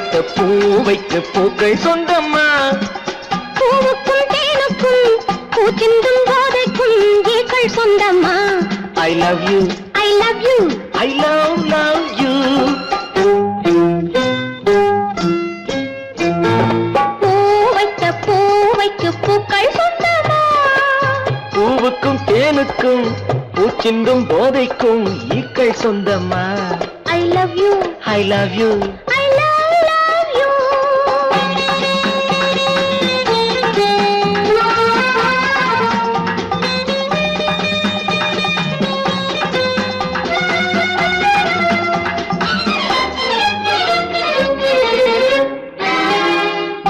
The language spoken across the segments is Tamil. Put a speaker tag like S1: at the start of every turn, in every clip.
S1: வைத்த பூவைக்கு பூக்கள் சொந்தம்மா.
S2: பூவுக்கும் தேனுக்கும் பூச்சிந்தும் போதைக்கும் ஈக்கள் சொந்தம்மா.
S1: I love you,
S2: I love you,
S1: I love you.
S2: பூவைக்கு பூக்கள் சொந்தமா.
S1: பூவுக்கும் தேனுக்கும் பூச்சிந்தும் போதைக்கும் ஈக்கள் சொந்தம்மா.
S2: I love you,
S1: I love you,
S2: I love you.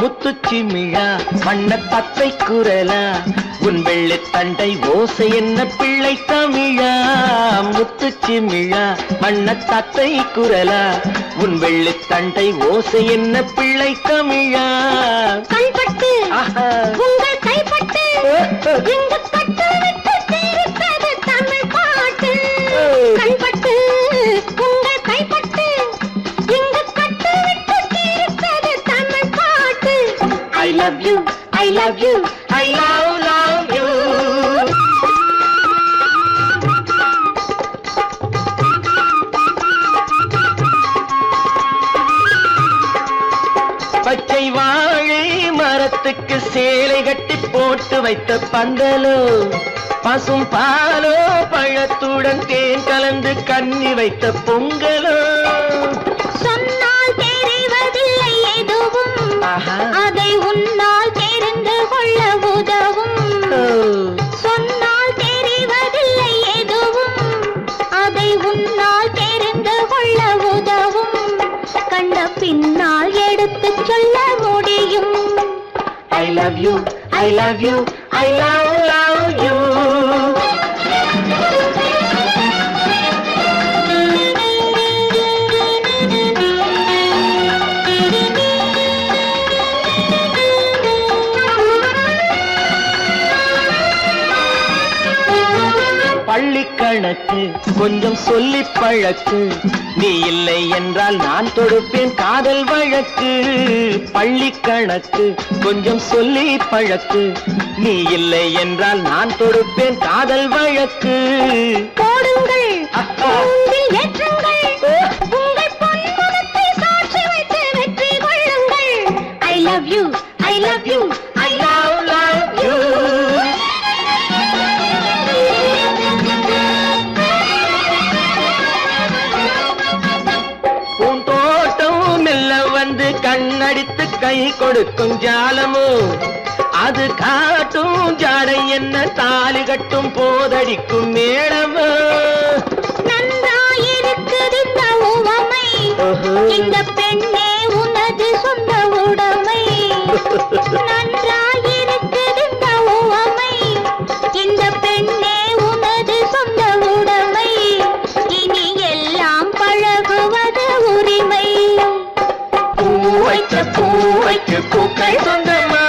S1: முத்துச்சிமிழா மண்ண பத்தை குரலா உன் வெள்ளை தண்டை ஓசை என்ன பிள்ளை தமிழா. முத்துச்சிமிழா மண்ண தத்தை குரலா உன் வெள்ளை தண்டை ஓசை என்ன பிள்ளை தமிழா.
S2: கண்பட்டு உங்கள் கைப்பட்டு எங்கு கட்டு விட்டு தீர்த்தது தமிழ் பாட்டு. கண்பட்டு உங்கள் கைப்பட்டு எங்கு கட்டு விட்டு தீர்த்தது தமிழ் பாட்டு.
S1: I love you, I love you, I love you. பச்சை வாழை மரத்துக்கு சேலை கட்டி போட்டு வைத்த பந்தலோ பசும் பாலோ பழத்துடன் தேன் கலந்து கண்ணி வைத்த பொங்கலோ.
S2: சொன்னால் தெரிவதில்லை எதுவும் அதை உன்னால் தெரிந்து கொள்ள உதவும். சொன்னால் தெரிவதில்லை எதுவும் அதை உன்னால் தெரிந்து கொள்ள உதவும். கண்ட பின்னால் எடுத்து சொல்ல முடியும்.
S1: I love you, I love you, I love you. பள்ளி கணக்கு கொஞ்சம் சொல்லி பழக்கு, நீ இல்லை என்றால் நான் தொடுப்பேன் காதல் வழக்கு. பள்ளி கணக்கு கொஞ்சம் சொல்லி பழக்கு, நீ இல்லை என்றால் நான் தொடுப்பேன் காதல் வழக்கு.
S2: போடுங்கள் ஏற்றுங்கள் உங்கள் பொன்முகத்தை சாட்சி வைத்து வெற்றி கொள்ளுங்கள். I love you, I love you, I love you.
S1: பூந்தோட்டம் மெல்ல வந்து கண்ணடித்து கை கொடுக்கும் ஜாலமோ அது காட்டும் ஜாடை என்ன தாலி கட்டும் போதடிக்கும் மேளமோ.
S2: நன்றாயிருக்குது இந்த உவமை, இந்த பெண்ணே உனது சொந்த உடைமை. நன்றாயிருக்குது இந்த உவமை, இந்த பெண்ணே உனது சொந்த உடைமை. இனி எல்லாம் பழகுவது உரிமை.
S1: பூவைக்கு பூக்கள் சொந்தமா.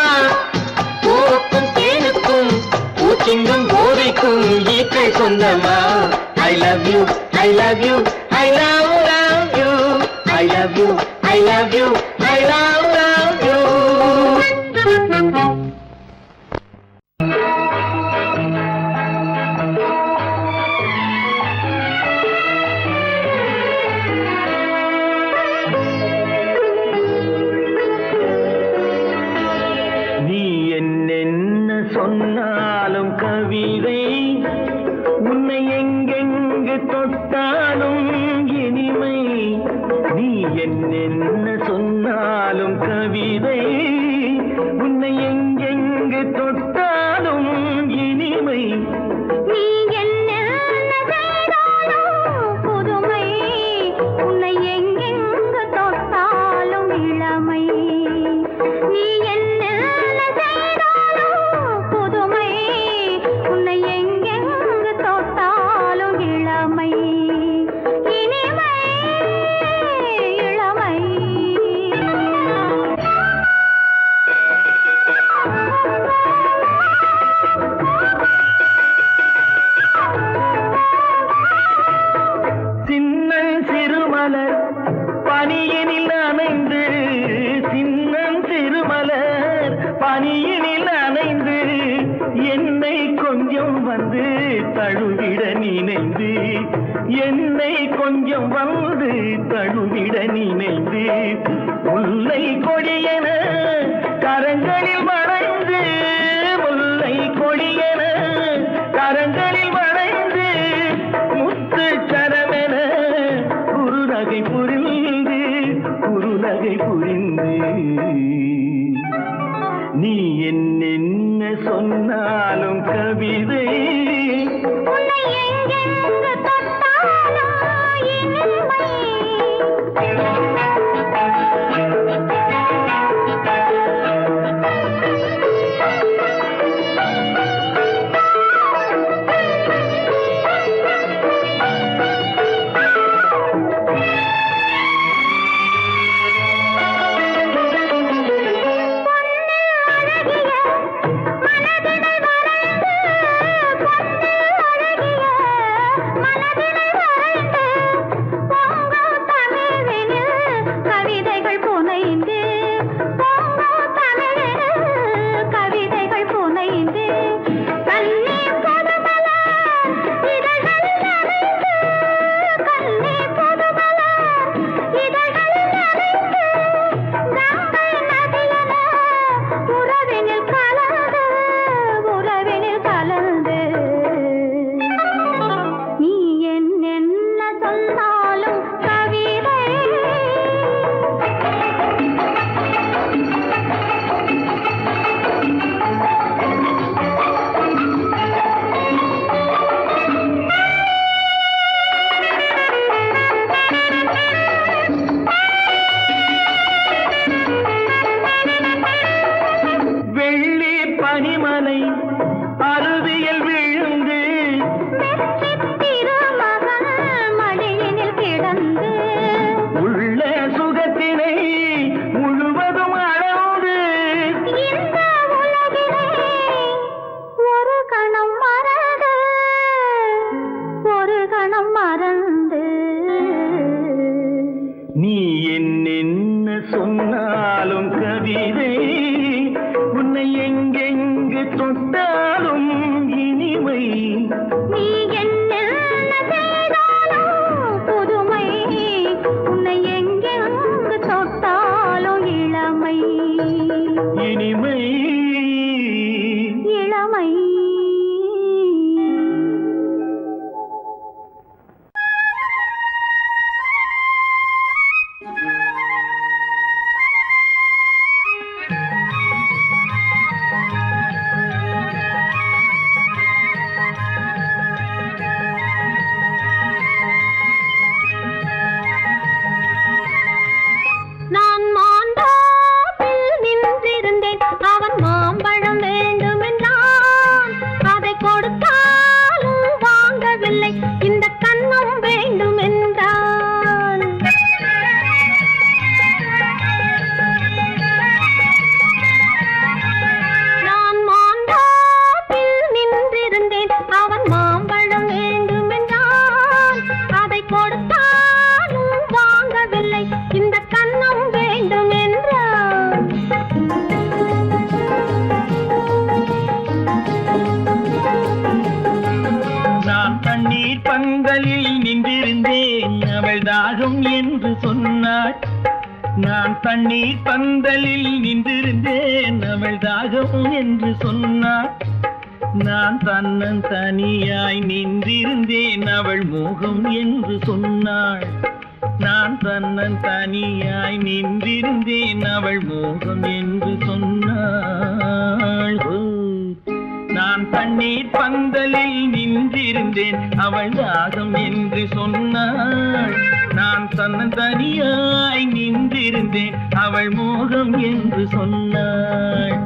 S1: பூவுக்கும் தேனுக்கும் பூச்சிங்கும் போதைக்கும் ஈக்கள் சொந்தமா. I love you, I love you, I love you, I love you, I love you, I love you. நீ என்னென்ன சொன்னாலும் கவிதை, உன்னை எங்கெங்கு தொட்டாலும் இனிமை. நீ என்னென்ன சொன்னாலும் கவிதை, உன்னை எங்கெங்கு தொட்டாலும் இனிமை.
S2: நீ என்ன செய்தாலும் புதுமை, உன்னை எங்கெங்கு தொட்டாலும் இளமை. நீ என்ன செய்தாலும் புதுமை, உன்னை எங்கெங்கு தொட்டாலும் இளமை.
S1: என்னை கொஞ்சம் வந்து தழுவிட நினைந்து முல்லை கொடியென கரங்களில் வளைந்து முல்லை கொடியென கரங்களில் வளைந்து முத்து சரமென குறுநகை புரிந்து நீ என்ன சொன்னாலும் கவிதை
S2: உன்னை எங்கெங்கு தொட்டாலும் இனிமை.
S1: பனிமலை அருவியில் விழுந்து
S2: மழையினில் கிடந்து
S1: உள்ள சுகத்தினை முழுவதும் அளந்து
S2: இந்த உலகிலே ஒரு கணம் மறந்து
S1: நீ என்ன சொன்னாலும் கவிதை உன்னை எங்கெங்கு தொட்டாலும் இனிமை
S2: நீ என்ன செய்தாலும் புதுமை உன்னை எங்கெங்கு தொட்டாலும் இளமை
S1: இனிமை
S2: இளமை. நான் மாந்தோப்பில் நின்றிருந்தேன், அவன் மாம்பழம் வேண்டுமென்றான். அதை கொடுத்தாலும் வாங்கவில்லை, இந்த கன்னம் வேண்டுமென்றான். நான் மாந்தோப்பில் நின்றிருந்தேன், அவன் மாம்பழம் வேண்டுமென்றான். அதை கொடுத்தாலும் வாங்கவில்லை, இந்த கன்னம் வேண்டும் என்றான்.
S1: நான் தண்ணீர் பந்தலில் நின்றிருந்தேன், அவள் தாகம் என்று சொன்னாள். நான் தண்ணீர் பந்தலில் நின்றிருந்தேன், அவள் தாகம் என்று சொன்னாள். நான் தன்னன் தனியாய் நின்றிருந்தேன், அவள் மோகம் என்று சொன்னாள். நான் தன்னன் தனியாய் நின்றிருந்தேன், அவள் மோகம் என்று சொன்னாள். நான் தண்ணீர் பந்தலில் நின்றிருந்தேன், அவள் தாகம் என்று சொன்னாள். நான் தன்னன் தனியாய் நின்றிருந்தேன், அவள் மோகம் என்று சொன்னாள்.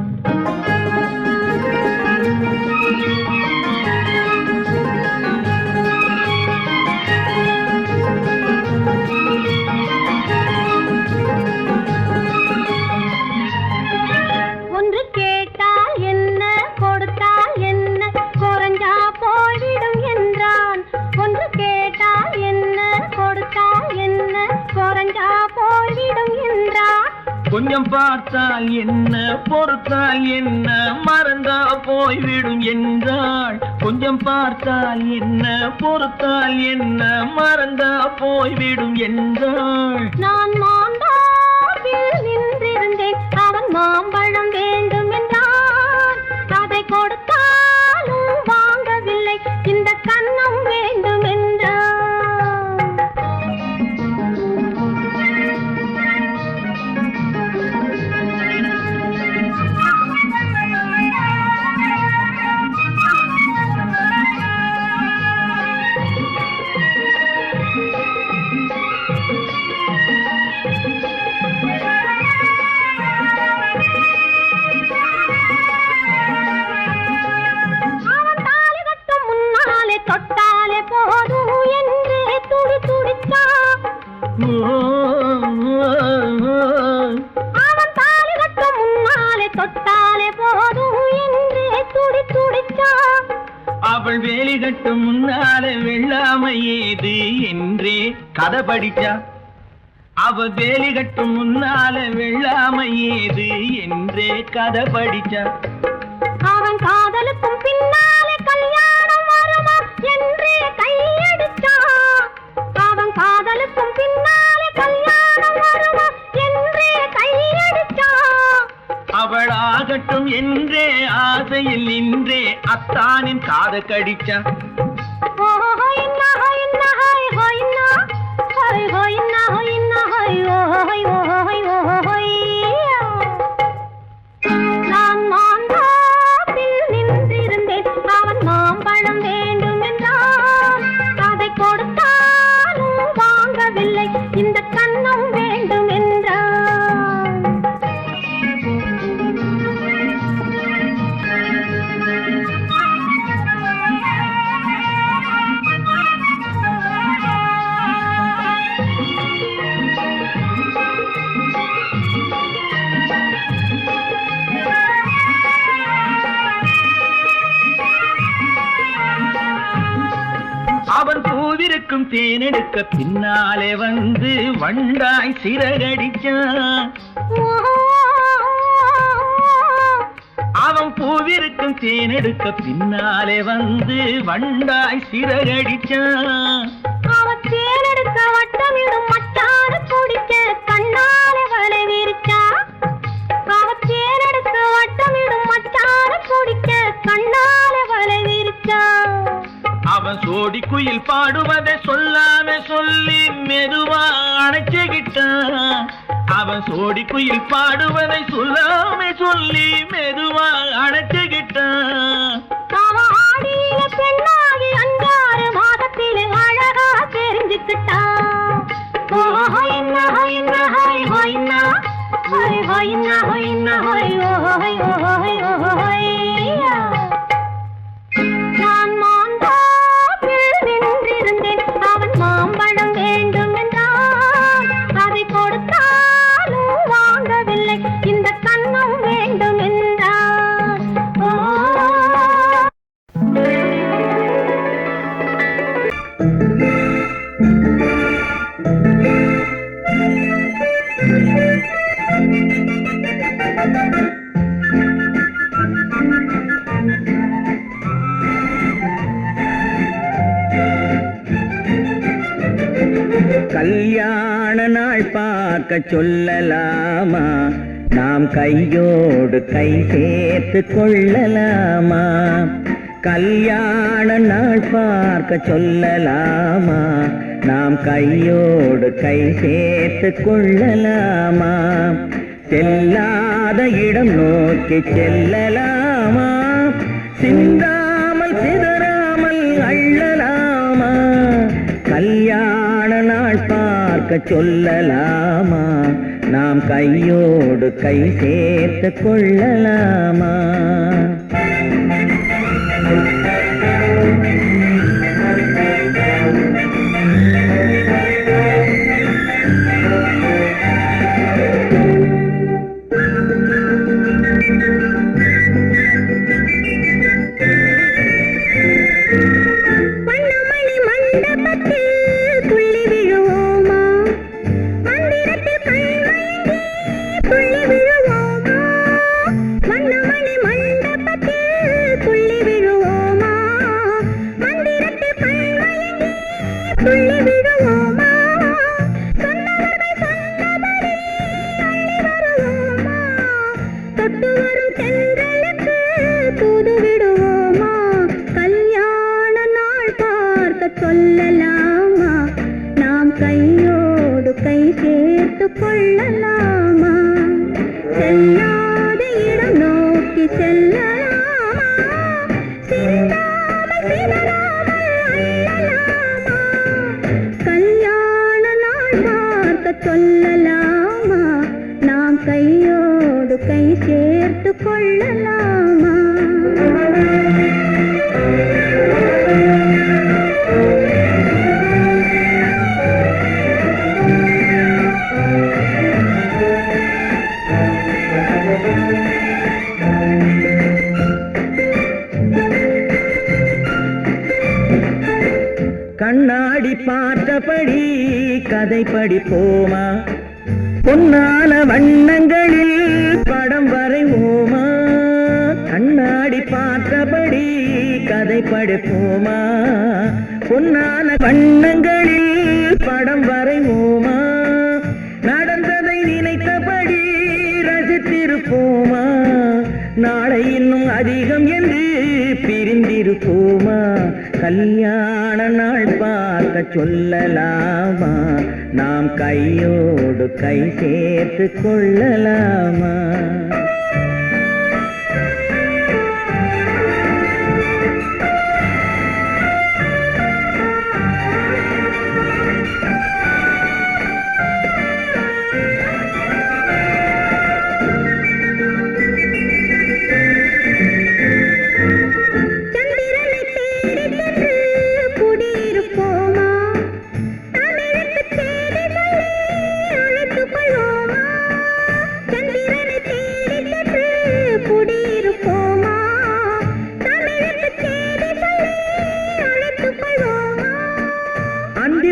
S2: ஒன்று கேட்டால் என்ன, கொடுத்தால் என்ன, குறைஞ்சா போய்விடும் என்றான். ஒன்று கேட்டால் என்ன, கொடுத்தால் என்ன, குறைஞ்சா போய்விடும் என்றான்.
S1: கொஞ்சம் பார்த்தால் என்ன பொறுத்தால் என்ன மறந்தா போய்விடும் என்றாள். கொஞ்சம் பார்த்தால் என்ன பொறுத்தால் என்ன மறந்தா போய்விடும் என்றாள்.
S2: நான் மாந்தாவில் நின்றிருந்தேன், அவன் மாம்பழம் வேண்டும் என்றான். அதை கொடுத்தாலும் வாங்கவில்லை, இந்த கன்னம் வேண்டும் என்றான். தொட்டாலே போதும் என்றே துடி துடிச்சா. அவன் தாலி கட்டும் முன்னாலே தொட்டாலே போதும் என்றே துடி துடிச்சா.
S1: அவள் வேலி கட்டும் முன்னாலே வெள்ளாமை ஏது என்றே கதை படிச்சா. அவள் வேலி கட்டும் முன்னாலே வெள்ளாமை ஏது என்றே கதை படிச்சா.
S2: அவன் காதலுக்கும் பின்னாலே கல்யாணம் வருமா என்றே கையடிச்சா. அவன் காதலுக்கும் பின்னாலே கல்யாணம் வருமா என்றே கையடிச்சா.
S1: அவள் ஆகட்டும் என்றே ஆசையில் நின்றே அத்தானின் காதை கடிச்சா.
S2: நான் மாந்தாப்பில் நின்றிருந்தேன், அவன் மாம்பழம் வேண்டும் என்றான். அதை கொடுத்தாலும் வாங்கவில்லை, இந்த கன்னம் வேண்டும் என்றான்.
S1: அவன் பூவிருக்கும் தேனெடுக்க பின்னாலே வந்து வண்டாய் சிறகடிச்சான். அவன் பூவிருக்கும் தேனெடுக்க பின்னாலே வந்து வண்டாய் சிறகடிச்சான்.
S2: அவன் தேனெடுக்க வட்டமிடும் மட்டான குடிக்க கண்ணாலே வலை விரிச்சா. அவன் தேனெடுக்க வட்டமிடும் மட்டான குடிக்க கண்ணாலே வலை விரிச்சா.
S1: அவன் சோடி குயில் பாடுவதை சொல்லாம சொல்லி மெதுவா அணைச்சுக்கிட்டான். அவன் சோடி குயில் பாடுவதை சொல்லாம சொல்லி மெதுவா அணைச்சுக்கிட்டான்.
S2: அவன் ஆடியில பெண்ணாகி 5-6 மாதத்திலே அழகா தெரிஞ்சுக்கிட்டான். நான் மாந்தாப்பில் நின்றிருந்தேன், அவன் மாம்பழம் வேண்டும் என்றான். அதை கொடுத்தாலும் வாங்கவில்லை, இந்த கன்னம் வேண்டும் என்றான்.
S1: கல்யாண நாள் பார்க்க சொல்லலாமா, நாம் கையோடு கை சேர்த்து கொள்ளலாமா. கல்யாண நாள் பார்க்க சொல்லலாமா, நாம் கையோடு கை சேர்த்து கொள்ளலாமா. செல்லாத இடம் நோக்கி செல்லலாமா, சிந்தாமல் சிதறாமல் அள்ளலாமா. கல்யாண நாள் பார்க்க சொல்லலாமா, நாம் கையோடு கை சேர்த்து கொள்ளலாமா.
S2: துள்ளி விழுவோமா, மந்திரத்தில் கண்மயங்கி துள்ளி விடுவோமா சொன்னவர்கள் சொன்னபடி அள்ளி வருவோமா தொட்டு வரும் தென்றலுக்கு தூது விடுவோமா கல்யாண நாள் பார்க்க சொல்லலாமா நாம் கையோடு கை சேர்த்து கொள்ளலாமா செல்லாத இடம் நோக்கி செல்லலாமா சிந்தாமல் சிதறாமல் அள்ளலாமா கல்யாண நாள் பார்க்க சொல்லலாமா நாம் கையோடு கை சேர்த்து கொள்ளலாமா
S1: கண்ணாடி பார்த்தபடி கதை படிப்போமா பொன்னான வண்ணங்களில் படம் வரைவோமா கண்ணாடி பார்த்தபடி கதை படிப்போமா பொன்னான வண்ணங்களில் படம் வரைவோமா நடந்ததை நினைத்தபடி ரசித்திருப்போமா நாளை இன்னும் அதிகம் என்று பிரிந்திருப்போமா கல்யாண நாள் பார்க்க சொல்லலாமா நாம் கையோடு கை சேர்த்து கொள்ளலாமா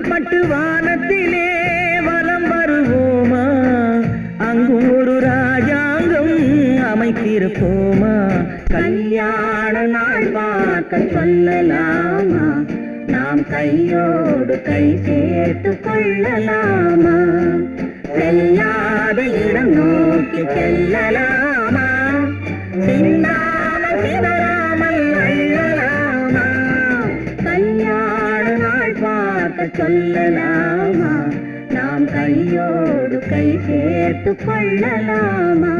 S1: பட்டு வானத்திலே வலம் வருவோமா அங்கு ஒரு ராஜாங்கம் அமைத்திருப்போமா கல்யாண நாள் பார்க்க சொல்லலாமா நாம் கையோடு கை சேர்த்து கொள்ளலாமா செல்லாத இடம் நோக்கி செல்லலாமா சிந்தாமல் சிதறாமல் அள்ளலாமா கல்யாண நாள் பார்க்க சொல்லலாமா நாம் கையோடு கை சேர்த்து கொள்ளலாமா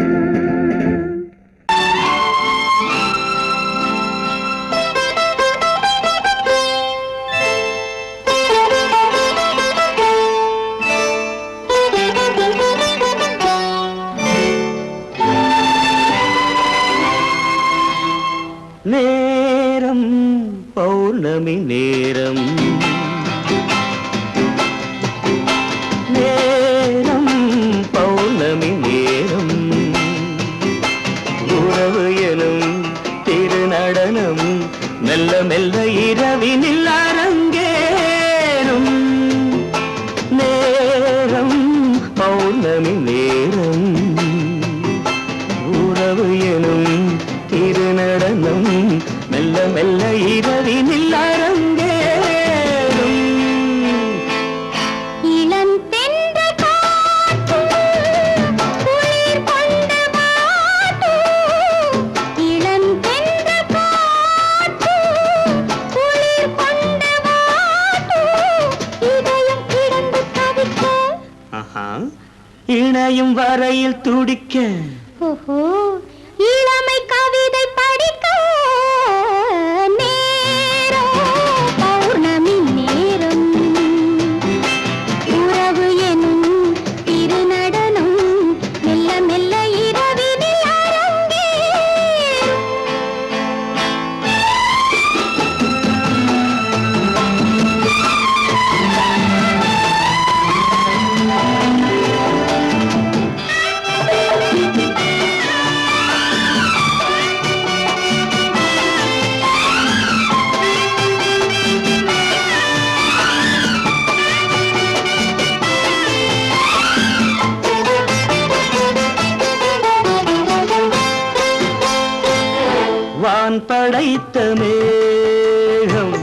S1: நேரம் பௌர்ணமி நேரம் நேரம் பௌர்ணமி நேரம் உறவு எனும் திருநடனம் மெல்ல மெல்ல இரவினில் அரங்கேறும் நேரம் பௌர்ணமி நேரம் உறவு எனும் திருநடனம் மெல்ல மெல்ல இரவினில் அரங்கேறும்
S2: இளம் தென்றல் காற்றும் குளிர் கொண்ட வாட்டும் இளம் தென்றல் காற்றும் குளிர் கொண்ட வாட்டும் இதயம் கிடந்து தவிக்க
S1: இணையும் வரையில் துடிக்க
S2: ஓஹோ இளமை கவிதை படிக்க நேரம் பௌர்ணமி நேரம் உறவு எனும் திருநடனம் மெல்ல மெல்ல இரவினில் அரங்கேறும்
S1: வான் படைத்த மேகம்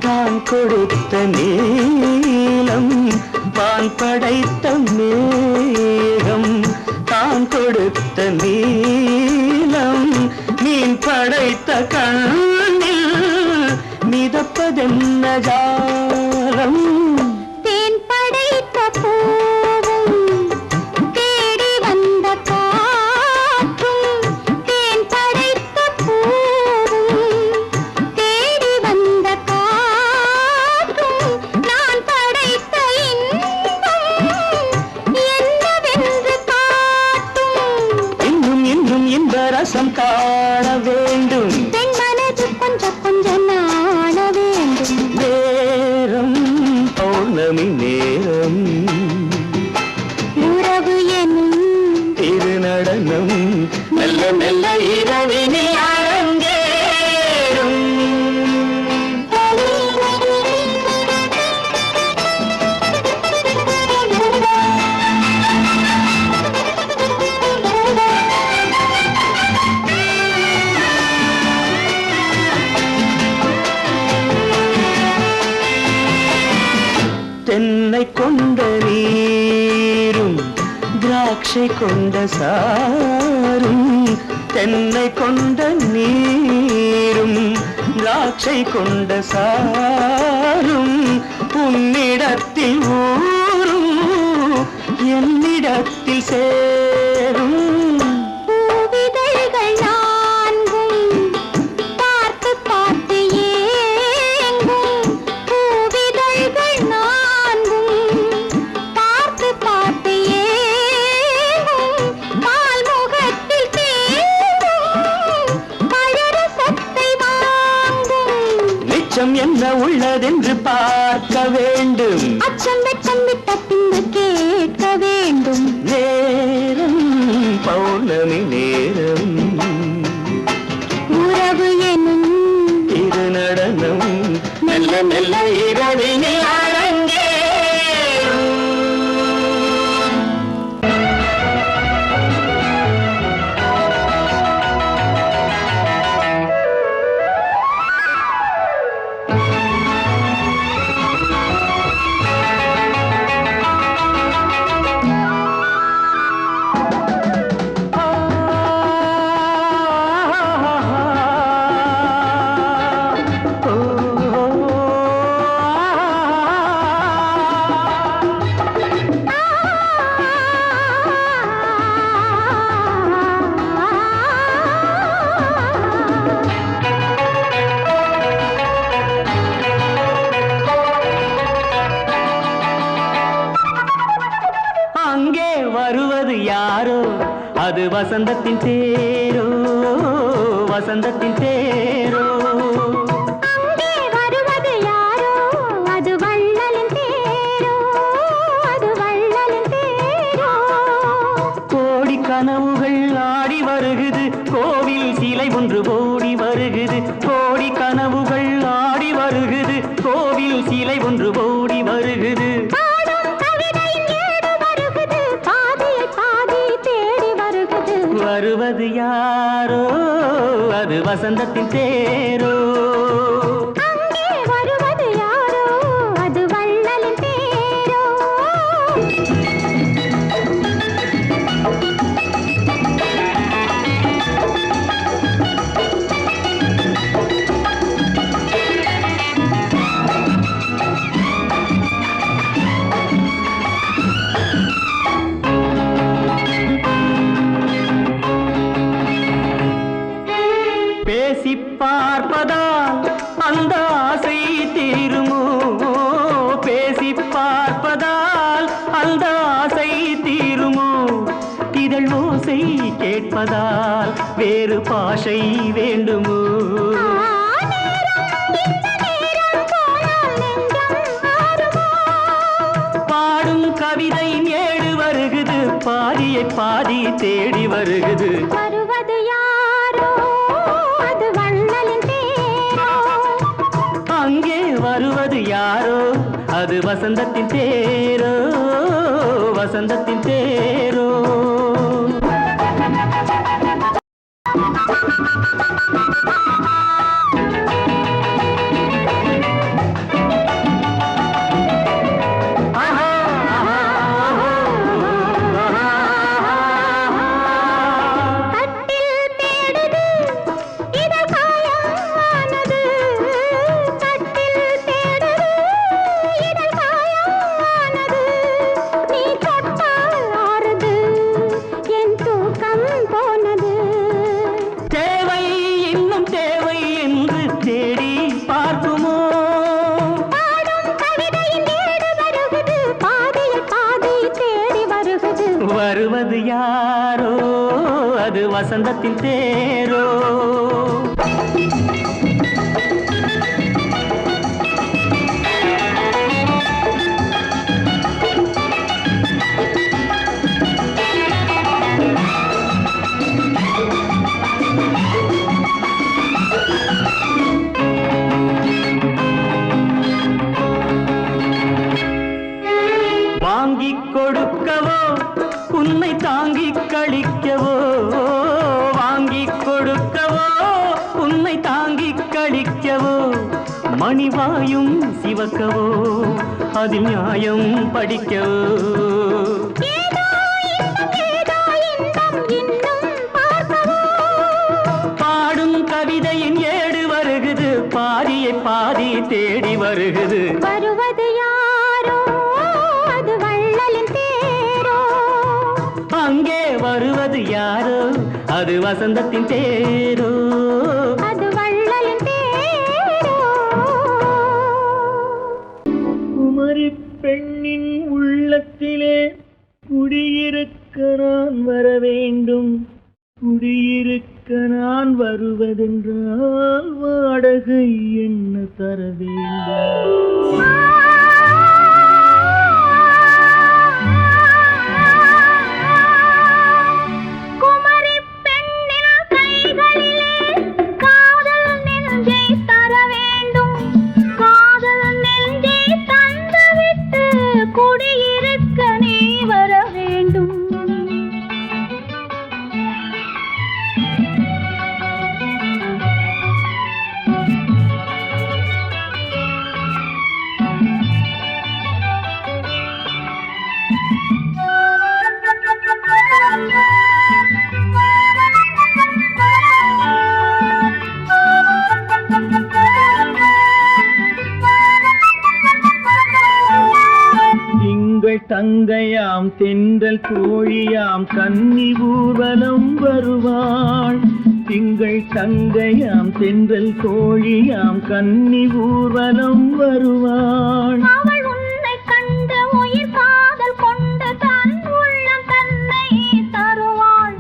S1: தான் கொடுத்த நீலம் வான் படைத்த மேகம் தான் கொடுத்த நீலம் மீன் படைத்த கண்ணில் மிதப்பதென்ன ஜாலம்
S2: தேன் படைத்த பூவும் தேடி வந்த காற்றும் தேன் படைத்த பூவும் தேடி வந்த காற்றும் நான் படைத்த இன்பம் என்னவென்று காட்டும்
S1: இன்னும் இன்னும் இன்ப ரசம் காண வேண்டும்
S2: பெண் மனது கொஞ்சம் கொஞ்சம் நாண வேண்டும்
S1: நேரம் பௌர்ணமி நேரம்
S2: உறவு எனும்
S1: திருநடனம் மெல்ல மெல்ல இரவினில் அரங்கேறும் தென்னை கொண்ட நீரும் திராட்சை கொண்ட சாரும் தென்னை கொண்ட நீரும் திராட்சை கொண்ட சாரும் உன்னிடத்தில் ஊரும் என்னிடத்தில் சேரும்
S2: பூவிதழ்கள் நான்கும் பார்த்து பார்த்து ஏங்கும் பூவிதழ்கள் நான்கும் பார்த்து பார்த்து ஏங்கும் பால்முகத்தில் தேங்கும் பழரசத்தை வாங்கும்
S1: நிச்சம் என்ன உள்ளதென்று பார்க்க வேண்டும்
S2: அச்சம் வெச்சம் விட்ட பின்பு கேட்க வேண்டும்
S1: நேரம் பௌர்ணமி நேரம்
S2: உறவு எனும்
S1: திருநடனம் மெல்ல மெல்ல இரவினில் அரங்கேறும் அங்கே வருவது யாரோ அது வசந்தத்தின் தேரோ வசந்தத்தின் தேரோ
S2: அங்கே வருவது யாரோ அது வள்ளலின் தேரோ அது வள்ளலின் தேரோ
S1: கோடி கனவுகள் ஆடி வருகுது கோவில் சிலை ஒன்று ஓடி வருகுது கோடி கனவுகள் ஆடி வருகுது கோவில் சிலை ஒன்று ஓடி வருகுது
S2: பாடும் கவிதையின் ஏடு வருகுது பாதியை பாதி தேடி வருகுது
S1: வருவது யாரோ அது வசந்தத்தின் தேரோ
S2: அங்கே வருவது யாரோ அது வள்ளலின் தேரோ
S1: பேசி பார்ப்பதால் அந்த ஆசை தீருமோ பேசி பார்ப்பதால் அந்த ஆசை தீருமோ இதழ் ஓசை கேட்பதால் வேறு பாஷை வேண்டுமோ பாடும் கவிதை ஏடு வருகுது பாதியை பாதி தேடி வருகுது
S2: வருவது யாரோ அது வள்ளலின் தேரோ
S1: அங்கே வருவது யாரோ அது வசந்தத்தின் தேரோ வசந்தத்தின் தேரோ வருவது யாரோ அது வசந்தத்தின் தேரோ. வாங்கிக் கொடுக்கவோ உன்னை தாங்கிக் கழிக்கவோ, வாங்கிக் கொடுக்கவோ உன்னை தாங்கிக் கழிக்கவோ, மணிவாயும் சிவக்கவோ அதில் நியாயம் படிக்கவோ. பாடும் கவிதையின் ஏடு வருகுது, பாதியை பாதி தேடி வருகுது.
S2: வருவது யாரோ அது வள்ளலின் தேரோ.
S1: அங்கே வருவது யாரோ அது வசந்தத்தின் தேரோ.
S2: அது வள்ளலின் தேரோ.
S1: குமரி பெண்ணின் உள்ளத்திலே குடியிருக்க நான் வர வேண்டும். குடியிருக்க நான் வருவதென்றால் வாடகை என்ன தர வேண்டும்.
S2: குமரி பெண்ணின் கைகளிலே காதல் நெஞ்சை தர வேண்டும். காதல் நெஞ்சை தந்துவிட்டு குடியிருக்க நீ வர வேண்டும்.
S1: திங்கள் தங்கையாம் தென்றல் தோழியாம் கன்னி ஊர்வலம் வருவாள். திங்கள் தங்கையாம் தென்றல் தோழியாம் கன்னி ஊர்வலம் வருவாள்.
S2: அவள் உன்னை கண்டு உயிர் காதல் கொண்டு தன் உள்ளம் தன்னை தருவாள்.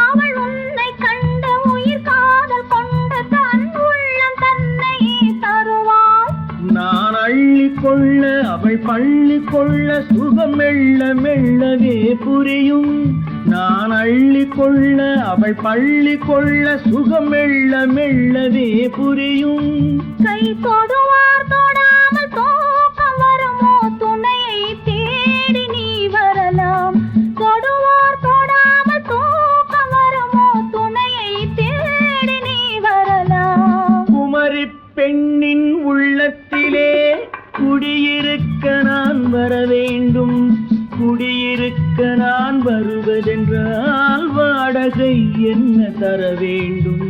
S2: அவள் உன்னை கண்டு உயிர் காதல் கொண்டு தன் உள்ளம் தன்னை தருவாள்.
S1: நான் அள்ளி கொள்ள அவள் பள்ளி கொள்ள சுகம் மெல்ல மெல்லவே புரியும். நான் அள்ளி கொள்ள அவள் பள்ளி கொள்ள சுகம் மெல்ல மெல்லவே புரியும்.
S2: கை தொடுவார் தொடாமல் தூக்கம் வருமோ துணையை தேடி நீ வரலாம். தொடுவார் தொடாமல் தூக்கம் வருமோ துணையை தேடி நீ வரலாம்.
S1: குமரி பெண்ணின் உள்ளத்திலே குடியிருக்க நான் வர வேண்டும். குடியிருக்க நான் வருவதென்றால் வாடகை என்ன தர வேண்டும்.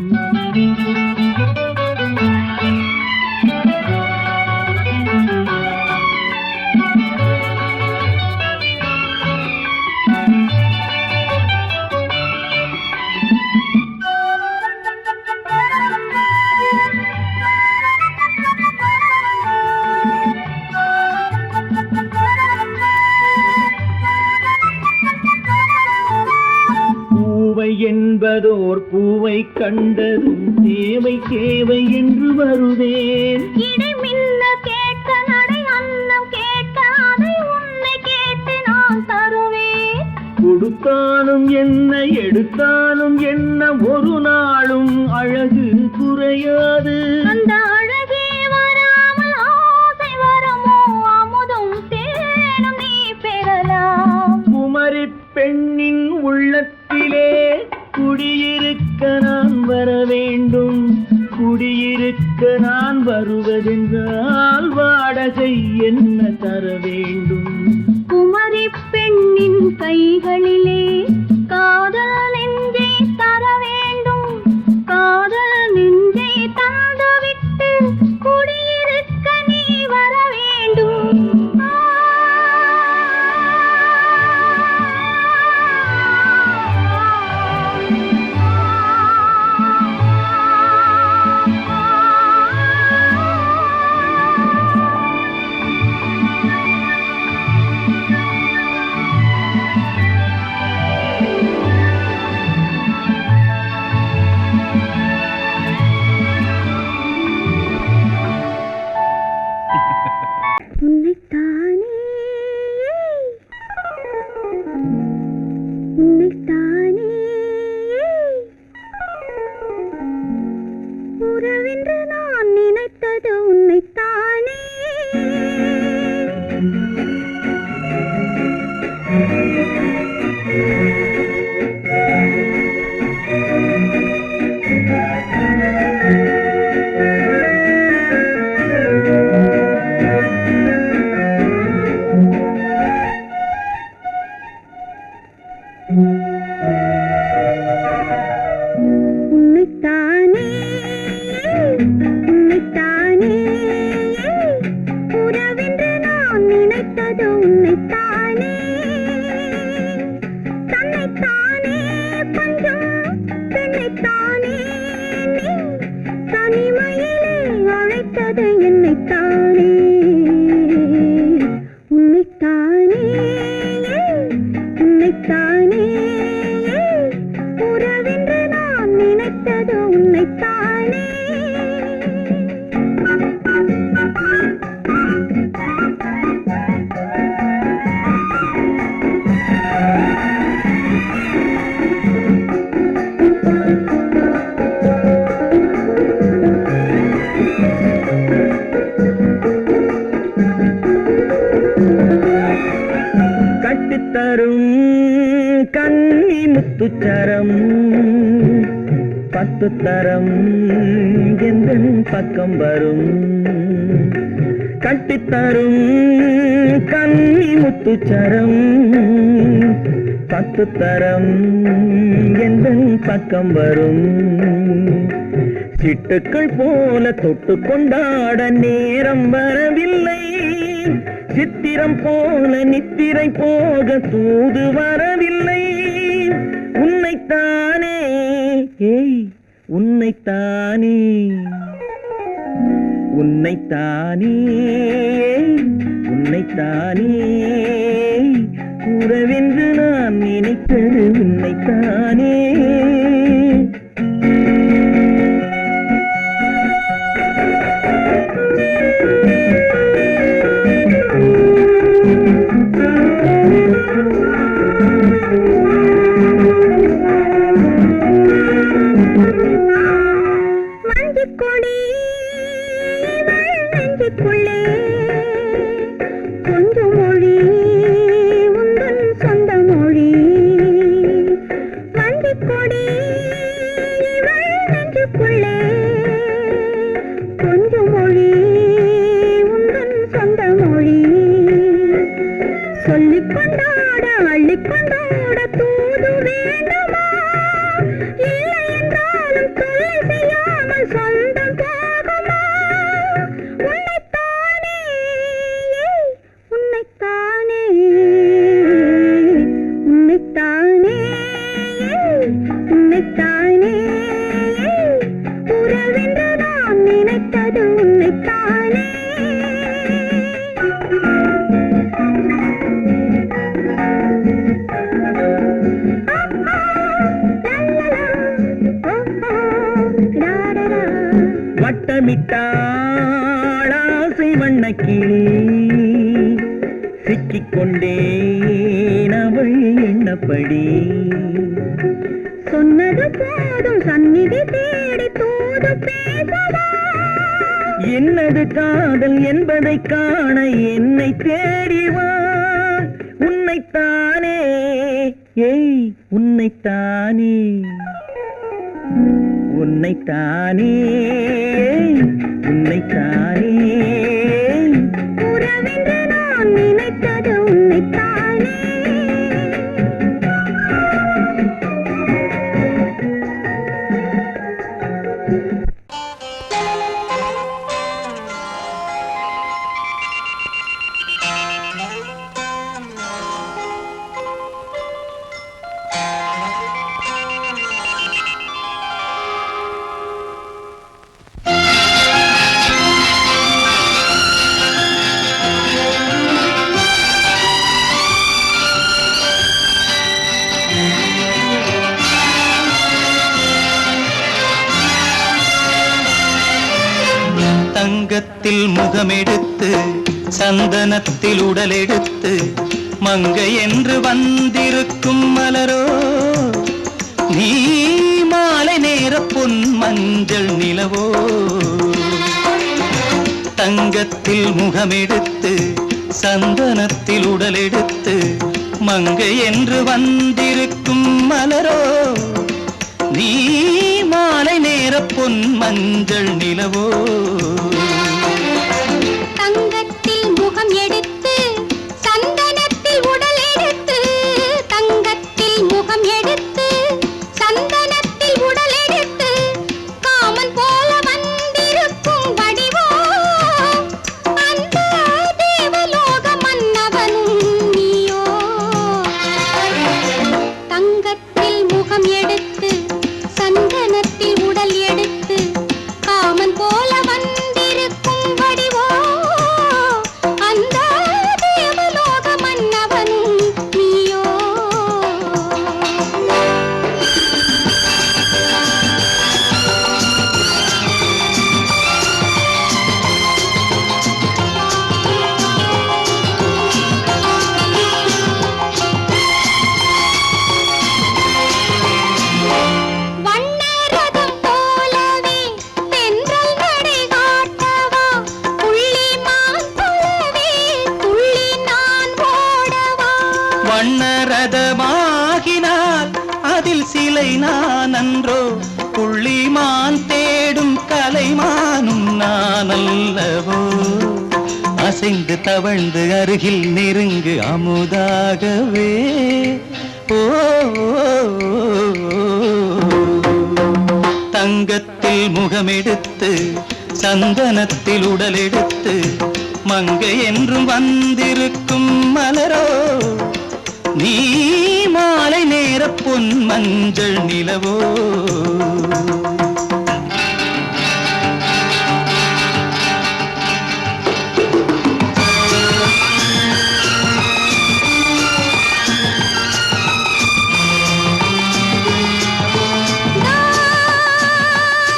S1: பூவை என்பதோர் பூவை கண்டதும் தேவை தேவை என்று வருவேன்.
S2: இடை மின்ன கேட்க நடை அன்னம் கேட்க அதை உன்னை கேட்டு நான் தருவேன்.
S1: கொடுத்தாலும் என்ன எடுத்தாலும் என்ன ஒரு நாளும் அழகு குறையாது.
S2: அந்த அழகே வராமல் ஆசை வருமோ அமுதும் தேனும் நீ பெறலாம்.
S1: குமரி பெண்ணின் உள்ளத்திலே குடியிருக்க நான் வர வேண்டும். குடியிருக்க நான் வருவதென்றால் வாடகை என்ன தர வேண்டும்.
S2: குமரி பெண்ணின் கைகளிலே காதல் நெஞ்சை தர வேண்டும். காதல் நெஞ்சை தந்துவிட்டு குடியிருக்க நீ வர வேண்டும்.
S1: முத்துச்சரம் 10 தரம் எந்தன் பக்கம் வரும் கட்டித்தரும் கன்னி முத்துச்சரம் 10 தரம் எந்தன் பக்கம் வரும் சிட்டுக்கள் போல தொட்டு கொண்டாட நேரம் வரவில்லை சித்திரம் போல நித்திரை போக தூது வரவில்லை உன்னைத்தானே ஏய் உன்னைத்தானே உன்னைத்தானே உன்னைத்தானே கூறவென்று நான் நினைத்தது உன்னைத்தானே வட்டமிட்டாளாசை வண்ணக்கிளி சிக்கிக்கொண்டேன் அவள் எண்ணப்படி சொன்னது போதும் சந்நிதி தேடி தூது பேசவா என்னது காதல் என்பதை காண என்னை தேடிவா உன்னைத்தானே ஏய் உன்னைத்தானே உன்னைத்தானே உன்னைத்தானே உறவென்று நான் நினைத்தது உன்னைத்தானே தங்கத்தில் முகமெடுத்து சந்தனத்தில் உடலெடுத்து மங்கை என்று வந்திருக்கும் மலரோ நீ மாலை நேர பொன் மஞ்சள் நிலவோ தங்கத்தில் முகமெடுத்து சந்தனத்தில் உடலெடுத்து
S3: மங்கை என்று வந்திருக்கும் மலரோ நீ மாலை நேர பொன் மஞ்சள் நிலவோ
S2: தங்கத்தில் முகம் எடுத்து சந்தனத்தில் உடல் எடுத்து தங்கத்தில் முகம் எடுத்து சந்தனத்தில் உடல் எடுத்து காமன் போல வந்திருக்கும் வடிவோ அந்த தேவலோக மன்னவனும் நீயோ தங்கத்தில் முகம் எடுத்து சந்தனத்தில் உடல் எடுத்து காமன் போல வந்திருக்கும் வடிவோ அந்த தேவலோக மன்னவனும் நீயோ வண்ணரதம் போலவே தென்றல் நடை காட்டவா புள்ளிமான் போலவே துள்ளி நான் ஓடவா
S3: வண்ணரதமாகினால் அதில் சிலை நான் அன்றோ புள்ளிமான் தேடும் கலைமானும் நான் அல்லவோ அசைந்து தவழ்ந்து அருகில் நெருங்கு அமுதாகவே ஓ தங்கத்தில் முகமெடுத்து சந்தனத்தில் உடல் எடுத்து மங்கை என்றும் வந்திருக்கும் மலரோ நீ மாலை நேர பொன் மஞ்சள் நிலவோ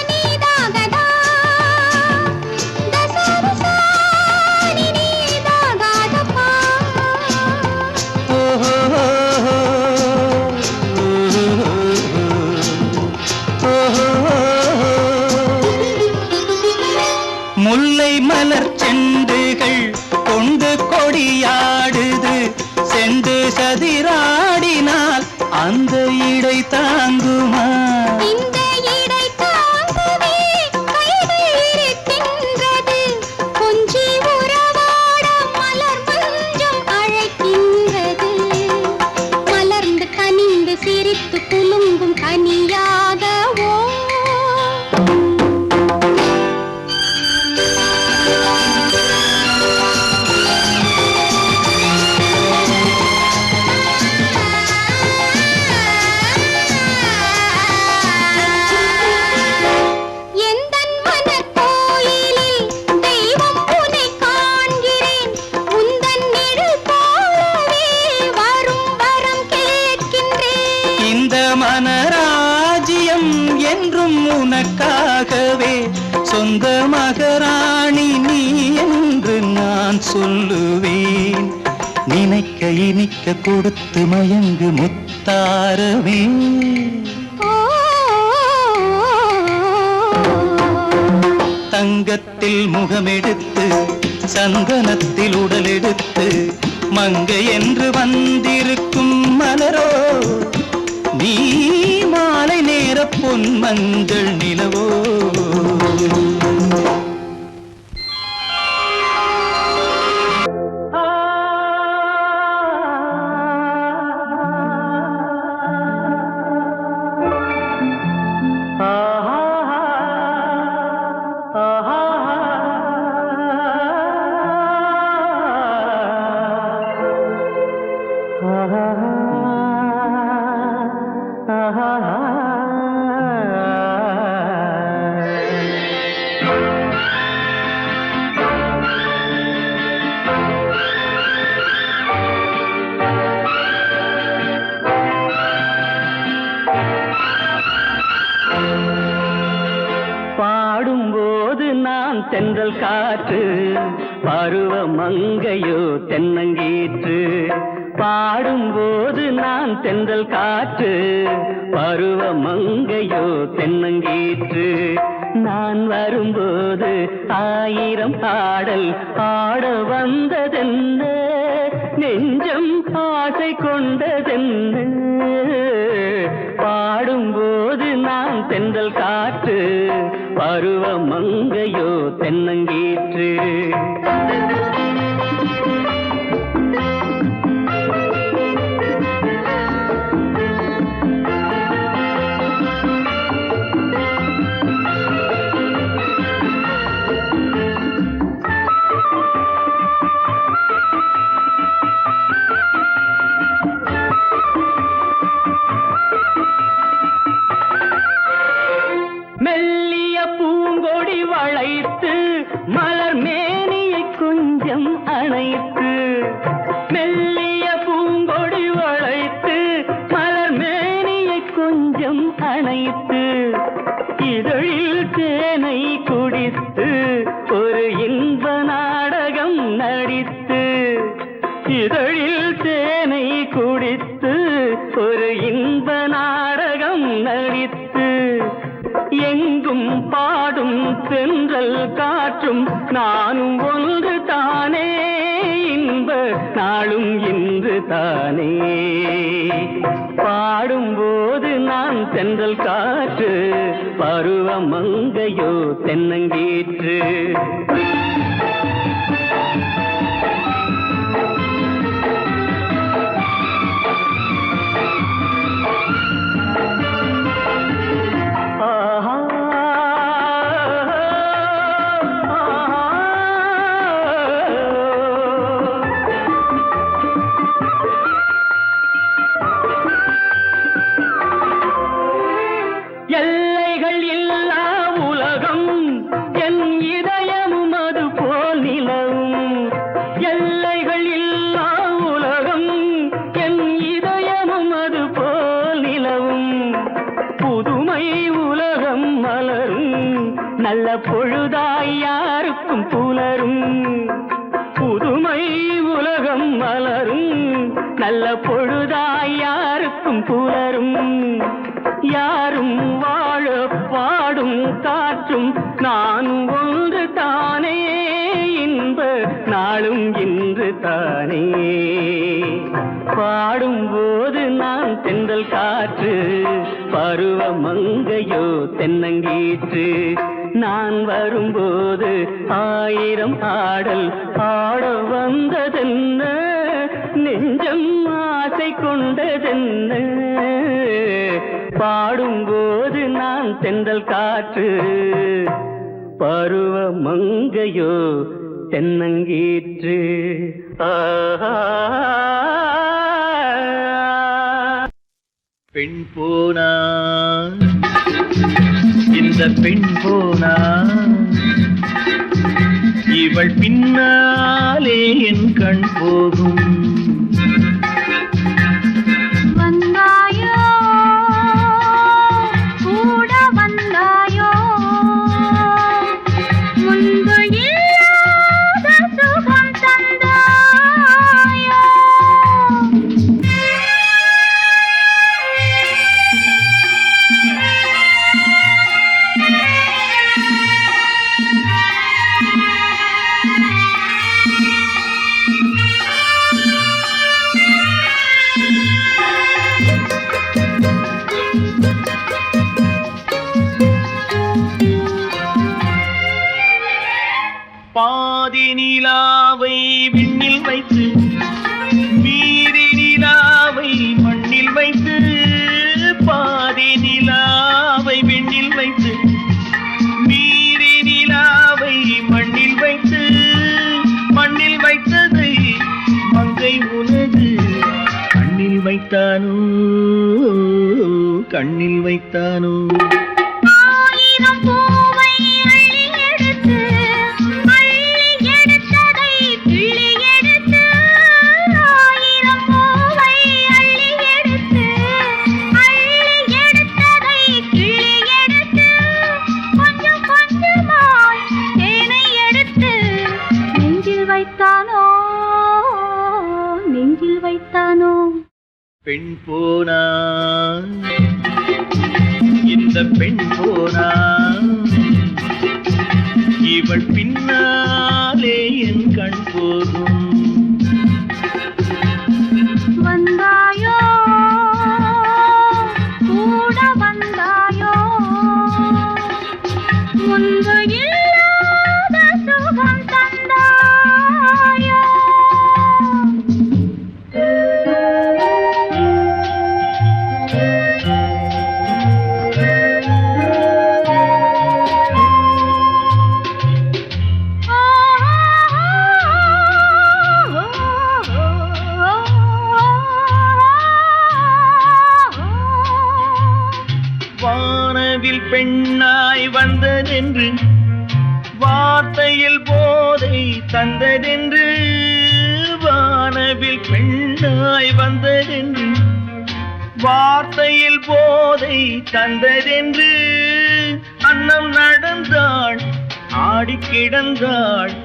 S2: நீதாகதா தசரசா நீதாகதப்பா
S3: முல்லை மலர் செண்டுகள் கொண்டு கொடியாடுது செண்டு சதிராடினால் அந்த இடை தாங்குமா
S2: இந்த இடை தாங்கவே கைகள் இருக்கின்றது கொஞ்சி உறவாட மலர் மஞ்சம் அழைக்கின்றது மலர்ந்து கனிந்து சிரித்து குலுங்கும் கனியாகவோ எந்தன் மனக்கோயிலில் தெய்வம் உன்னை காண்கிறேன் உந்தன் நிழல் போலவே வரும் வரம் கேட்கின்றேன்
S3: இந்த மனராஜ்யம் என்றும் உனக்காகவே சொந்த மகராணி நீ என்று நான் சொல்லுவேன் நினைக்க இனிக்க கொடுத்து மயங்கு முத்தாரவே
S2: ஓ
S3: தங்கத்தில் முகமெடுத்து சந்தனத்தில் உடல் எடுத்து மங்கை என்று வந்திருக்கும் மலரோ நீ மாலை நேர பொன் மஞ்சள் நிலவோ பாடும்போது நான் தென்றல் காற்று பருவ மங்கையோ தென்னங்கீற்று பாடும்போது நான் தென்றல் காற்று பருவ மங்கையோ தென்னங்கீற்று நான் வரும்போது ஆயிரம் பாடல் ஆட வந்ததென்ன நெஞ்சம் ஆசை கொண்டதென்ன பாடும்போது நான் தென்றல் காற்று பருவ மங்கையோ தென்னங்கீற்று மெல்லிய பூங்கொடி வளைத்து மலர் மேனியை கொஞ்சம் அணைத்து மெல்லிய பூங்கொடி வளைத்து மலர் மேனியை கொஞ்சம் அணைத்து இதழில் தேனை குடித்து ஒரு இன்ப நாடகம் நடித்து இதழில் தேனை குடித்து ஒரு இன்ப நாடகம் நடித்து எங்கும் பாடும் தென்றல் காற்றும் நானும் ஒன்று தானே இன்ப நாளும் இன்று தானே பாடும்போது நான் தென்றல் காற்று பருவ மங்கையோ தென்னங்கீற்று எல்லைகள் இல்லா உலகம் என் இதயமும் அது போல் நிலவும் எல்லைகள் இல்லா உலகம் என் இதயமும் அது போல் நிலவும் புதுமை உலகம் மலரும் நல்ல பொழுதாய் யாருக்கும் புலரும் புதுமை உலகம் மலரும் நல்ல பொழுதாய் யாருக்கும் புலரும் யாரும் வாழ பாடும் காற்றும் நானும் ஒன்று தானே இன்ப நாளும் இன்று தானே பாடும்போது நான் தென்றல் காற்று பருவ மங்கையோ தென்னங்கீற்று நான் வரும்போது ஆயிரம் ஆடல் ஆட வந்ததென்ன நெஞ்சம் ஆசை கொண்டதென்ன பாடும்போது நான் தென்றல் காற்று பருவ மங்கையோ தென்னங்கீற்று
S4: பெண் போனா இந்த பெண் போனா இவள் பின்னாலே என் கண் போகும்
S2: வந்தாயோ கூட வந்தாயோ முன்பு இல்லாத சுகம் தந்தாயோ
S4: பாதி நிலாவை விண்ணில் வைத்து மீதி நிலாவை மண்ணில் வைத்து பாதி நிலாவை விண்ணில் வைத்து மீதி நிலாவை மண்ணில் வைத்து மண்ணில் வைத்ததை மங்கை உனது கண்ணில் வைத்தானோ கண்ணில் வைத்தானோ
S2: ஆயிரம் பூவை அள்ளி எடுத்து எடுத்ததை கிள்ளி எடுத்து ஆயிரம் பூவை அள்ளி எடுத்து எடுத்ததை கிள்ளி எடுத்து கொஞ்சம் கொஞ்சமாய் தேனை எடுத்து நெஞ்சில் வைத்தானோ நெஞ்சில் வைத்தானோ
S4: பெண் போனா இந்த பெண் போனா இவள் பின்னாலே என் கண் போகும் பெண்ணாய் வந்ததென்று வார்த்தையில் போதை தந்ததென்று வானவில் பெண்ணாய் வந்ததென்று வார்த்தையில் போதை தந்ததென்று அன்னம் நடந்தாள் ஆடி கிடந்தாள்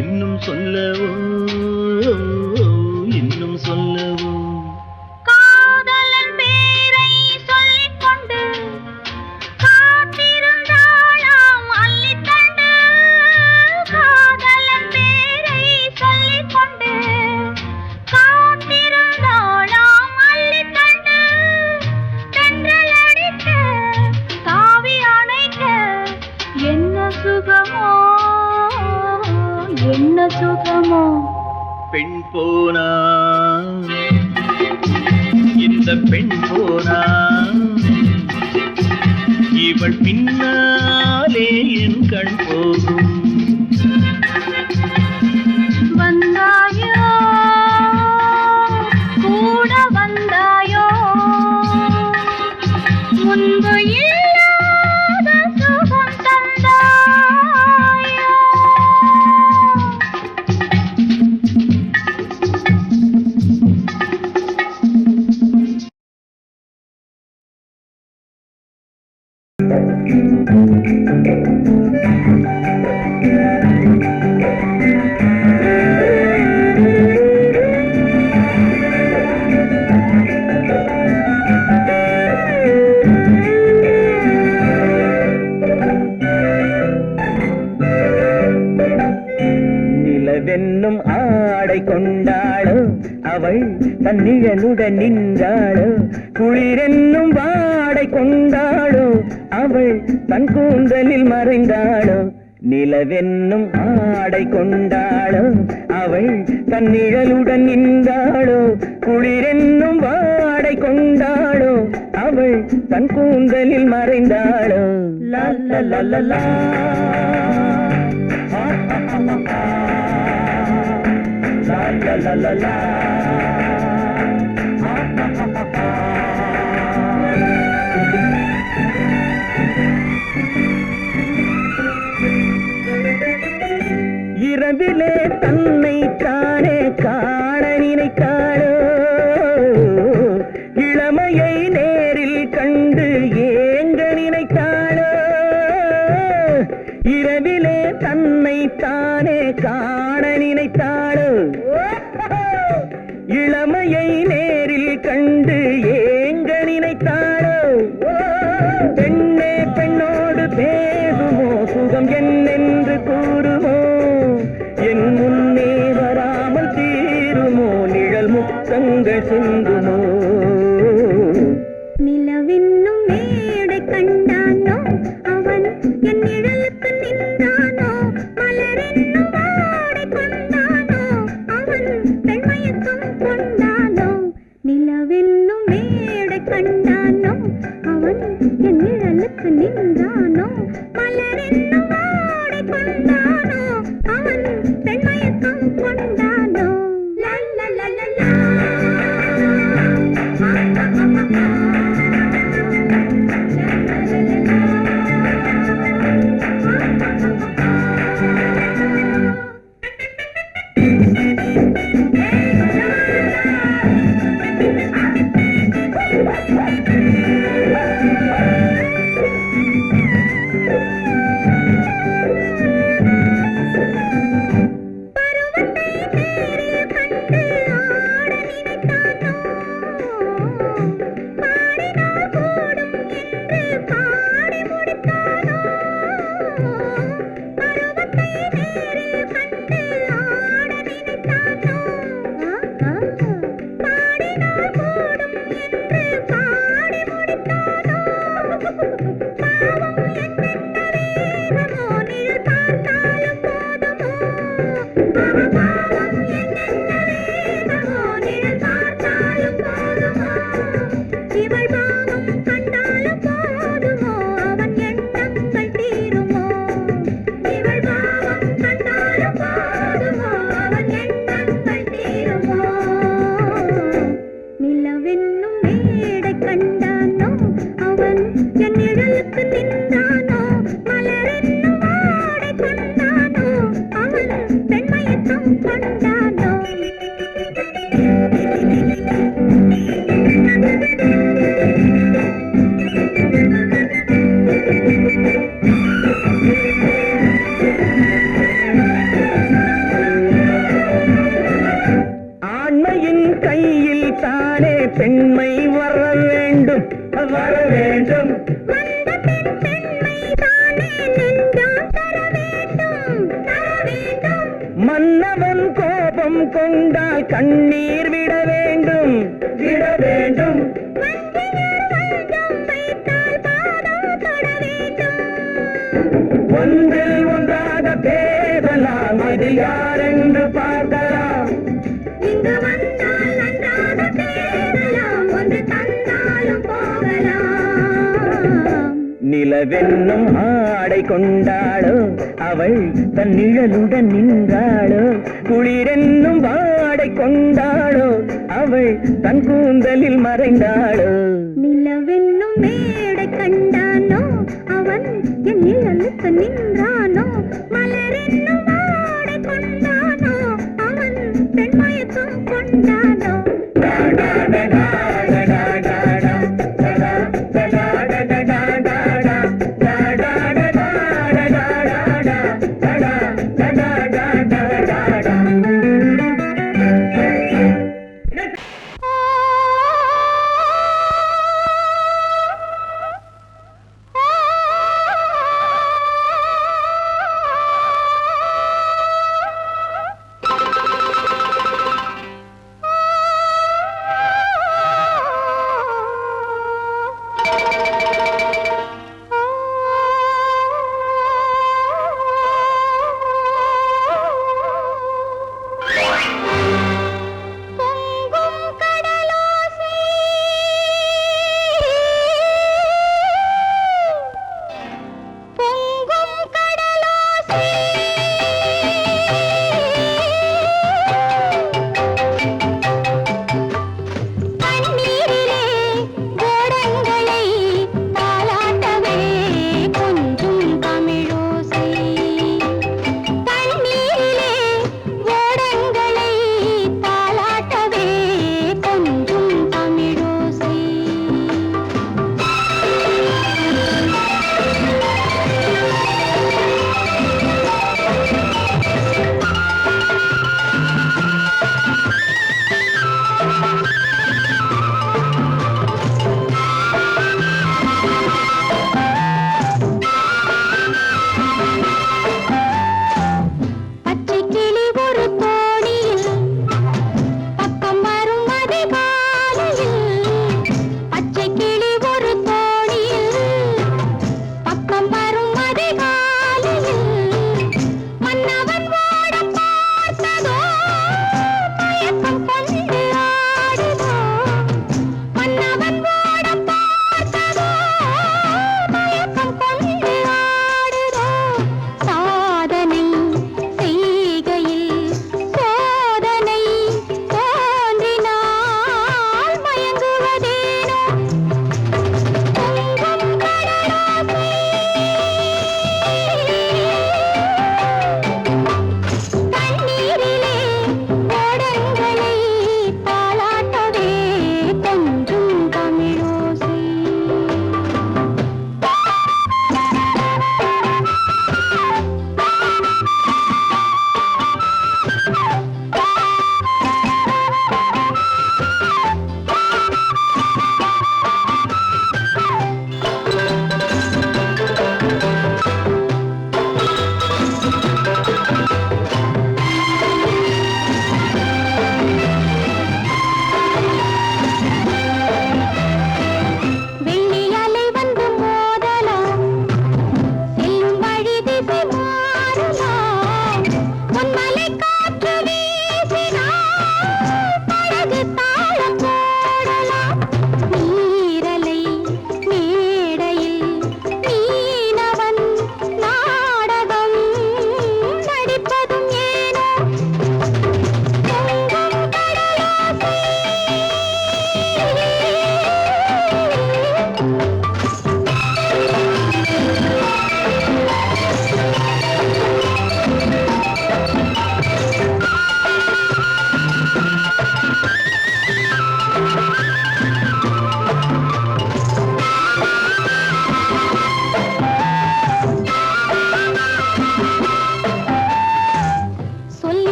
S4: இன்னும் சொல்லவோ இன்னும் சொல்லவோ
S2: காதலன் பேரை சொல்லிக் கொண்டு காத்திருந்தாளாம் அள்ளித்தண்டு. காதலன் பேரை சொல்லிக் கொண்டு காத்திருந்தாளாம் அள்ளித்தண்டு. தென்றல் அடிக்க தாவி அணைக்க என்ன சுகமோ என்ன சுகமோ.
S4: பெண் போனா இந்த பெண் போனா இவள் பின்னாலே என் கண் போகும்.
S2: வந்தாயோ கூட வந்தாயோ முன்பு இல்லாத சுகம் தந்தாயோ.
S3: நிலவென்னும் ஆடை கொண்டாளோ அவள் தன்னிழலுடன் நின்றாளோ குளிரென்னும் வாடை கொண்டாளோ அவள் தன் கூந்தலில் மறைந்தாளோ. நிலவென்னும் ஆடை கொண்டாளோ அவள் தன்னிழலுடன் நின்றாளோ குளிரென்னும் வாடை கொண்டாளோ அவள் தன் கூந்தலில் மறைந்தாளோ. லா லா லா லா லா. La la la la la. இரவிலே தன்னை தானே காண நினைத்தாளோ இளமையை நேரில் கண்டு ஏங்க நினைத்தாளோ. இரவிலே தன்னை தானே காண நினைத்தாளோ இளமையை நேரில் கண்டு ஏங்க நினைத்தாளோ. பெண்ணே பெண்ணோடு பேசுமோ சுகம் என்னென்று கூறுமோ என் முன்னே வராமல் தீருமோ நிழல் முத்தங்கள் சிந்துமோ.
S2: நிலவென்னும் மேடை கண்டானோ அவன் என் நிழலுக்கு நின்றானோ. மலரென்னும் வாடை கொண்டானோ அவன் பெண்மயக்கம் கொண்டானோ. நிலவென்னும் மேடை கண்டானோ அவன் என் நிழலுக்கு நின்றானோ. மலரென்னும் வாடை கொண்டானோ அவன் பெண்மயக்கம் கொண்டானோ. லா லா லா லா லா.
S3: கையில் தானே பெண்மை வர வேண்டும் வர வேண்டும்.
S2: வந்த பெண் பெண்மை தானே நெஞ்சம் தர வேண்டும் தர வேண்டும்.
S3: மன்னவன் கோபம் கொண்டால் கண்ணீர் விட வேண்டும் விட வேண்டும்.
S2: வஞ்சியர் வஞ்சம் வைத்தால் பாதம் தொட வேண்டும்.
S3: ஒன்றில் ஒன்றாக பேசலாம், அது யாரென்று பார்க்கலாம்.
S2: இங்கு வந்தால் நன்றாக பேசலாம், ஒன்று தந்தாலும் போகலாம்.
S3: நிலவென்னும் ஆடை கொண்டாளோ அவள் தன் நிழலுடன் நின்றாளோ. குளிரென்னும் வாடை கொண்டாளோ அவள் தன் கூந்தலில் மறைந்தாளோ.
S2: நிலவென்னும் மேடை கண்டானோ அவன் என் நிழலுக்கு நின்றானோ. மலரென்னும் வாடை கொண்டானோ அவன் பெண்மயக்கம் கொண்டானோ.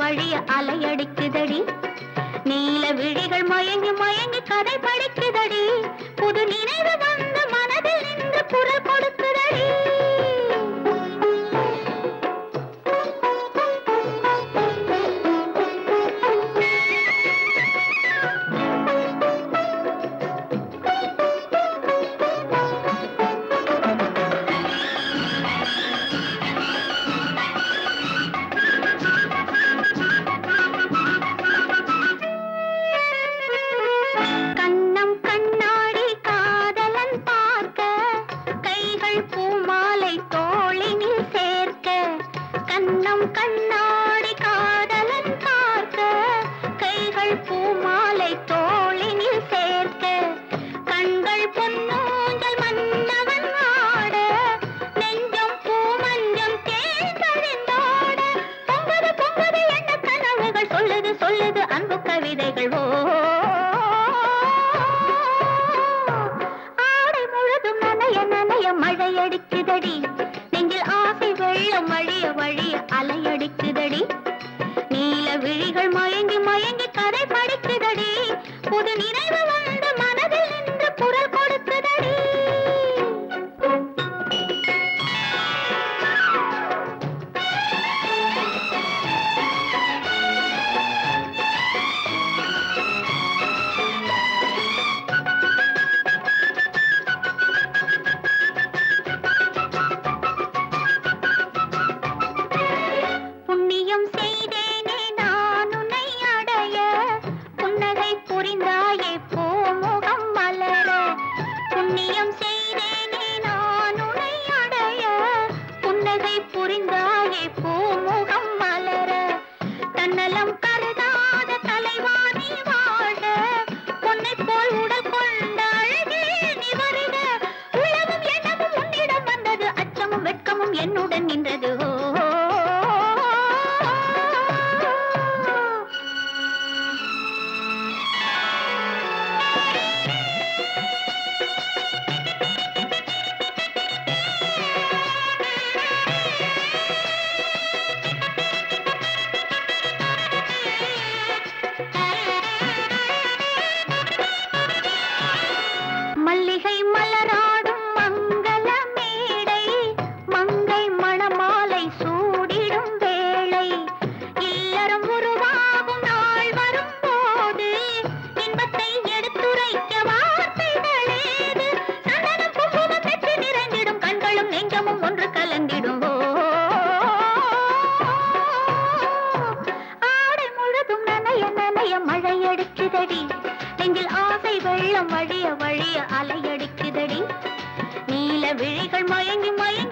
S2: வழிய அலையடிக்குதடி. நீல விழிகள் மயங்கி மயங்கி கதை படிக்குதடி. புது நினைவு வந்த மனதில் நின்று குரல் கொடுக்குதடி. கண்ணம் கண்ணாடி காதலன் பார்க்க, கைகள் பூமாலை தோளினில் சேர்க்க. கண்ணம் கண்ணாடி காதலன் பார்க்க, கைகள் பூமாலை தோளினில் சேர்க்க. கண்கள் பொன்னூஞ்சல் மன்னவன் ஆட, நெஞ்சம் பூமஞ்சம் தேய்ந்தழிந்தாட. பொங்குது பொங்குது எண்ண கனவுகள், சொல்லுது சொல்லுது அன்பு கவிதைகள். ஓ ஆடை முழுதும் நனைய நனைய மழையடிக்குதடி. நெஞ்சில் ஆசை வெள்ளம் வழிய வழிய அலையடிக்குதடி. நீல விழிகள் மயங்கி மயங்கி கதை படிக்குதடி. புது நினைவு வந்த மனதில் நின்று குரல் கொடுக்குதடி. புண்ணியம் செய்தேனே நான் உன்னை அடைய, புன்னகை புரிந்தாயே பூமுகம் மலர. புண்ணியம் செய்தேனே நான் உன்னை அடைய, புன்னகை புரிந்தாயே பூமுகம் மலர. தன்னலம் கருதாத தலைவாணி வாழ, பொன்னை போல் உடல் கொண்ட அழகே நீ வருக. உலகம் எண்ணமும் உன்னிடம் வந்தது, அச்சமும் வெட்கமும் என்னுடன் நின்றது. ஓ மல்லிகை மலராடும் மங்கள மேடை, மங்கை மணமாலை சூடிடும் வேளை. இல்லறம் உருவாகும் நாள் வரும்போது, இன்பத்தை எடுத்துரைக்க வார்த்தைகளேது. சந்தனம் குங்குமம் பெற்று நிறைந்திடும், கண்களும் நெஞ்சமும் ஒன்று கலந்திடும். ஆடை முழுதும் நனைய நனைய மழையடிக்குதடி. நெஞ்சில் ஆசை வெள்ளம் வழிய வழிய அலையடிக்குதடி. நீல விழிகள் மயங்கி மயங்கி